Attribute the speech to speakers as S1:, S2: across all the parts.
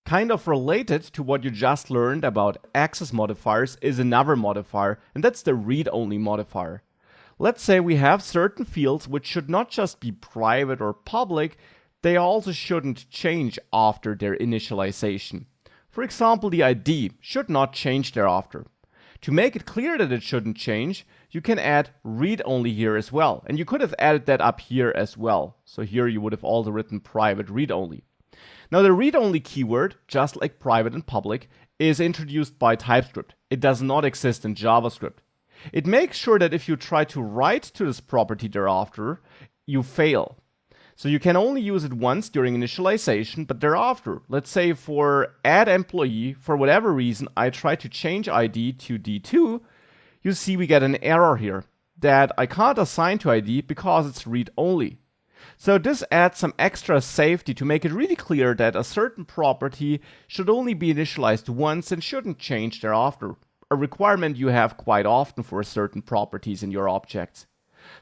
S1: Kind of related to what you just learned about access modifiers is another modifier, and that's the read-only modifier. Let's say we have certain fields which should not just be private or public, they also shouldn't change after their initialization. For example, the ID should not change thereafter. To make it clear that it shouldn't change, you can add read-only here as well, and you could have added that up here as well. So here you would have also written private read-only. Now the read-only keyword, just like private and public, is introduced by TypeScript. It does not exist in JavaScript. It makes sure that if you try to write to this property thereafter, you fail. So you can only use it once during initialization, but thereafter, let's say for add employee, for whatever reason, I try to change ID to D2, you see we get an error here that I can't assign to ID because it's read-only. So this adds some extra safety to make it really clear that a certain property should only be initialized once and shouldn't change thereafter, a requirement you have quite often for certain properties in your objects.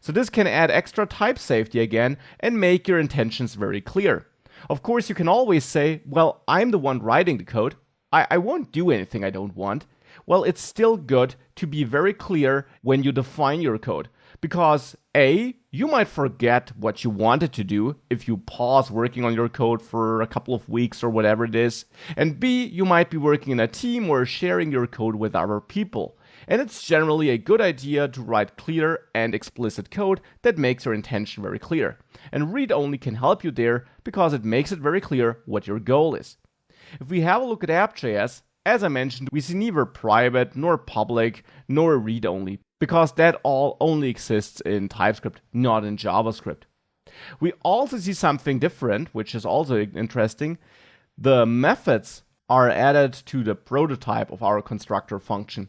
S1: So this can add extra type safety again and make your intentions very clear. Of course, you can always say, well, I'm the one writing the code. I won't do anything I don't want. Well, it's still good to be very clear when you define your code. Because A, you might forget what you wanted to do if you pause working on your code for a couple of weeks or whatever it is. And B, you might be working in a team or sharing your code with other people. And it's generally a good idea to write clear and explicit code that makes your intention very clear. And read-only can help you there because it makes it very clear what your goal is. If we have a look at app.js, as I mentioned, we see neither private nor public nor read-only, because that all only exists in TypeScript, not in JavaScript. We also see something different, which is also interesting. The methods are added to the prototype of our constructor function.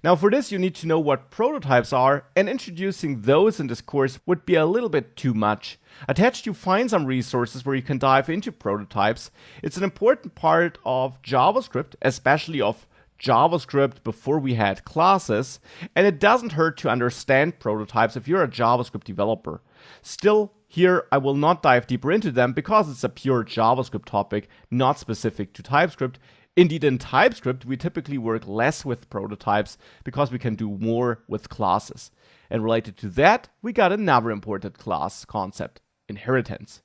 S1: Now for this you need to know what prototypes are, and introducing those in this course would be a little bit too much. Attached you find some resources where you can dive into prototypes. It's an important part of JavaScript, especially of JavaScript before we had classes, and it doesn't hurt to understand prototypes if you're a JavaScript developer. Still, here I will not dive deeper into them because it's a pure JavaScript topic, not specific to TypeScript. Indeed, in TypeScript, we typically work less with prototypes because we can do more with classes. And related to that, we got another important class concept, inheritance.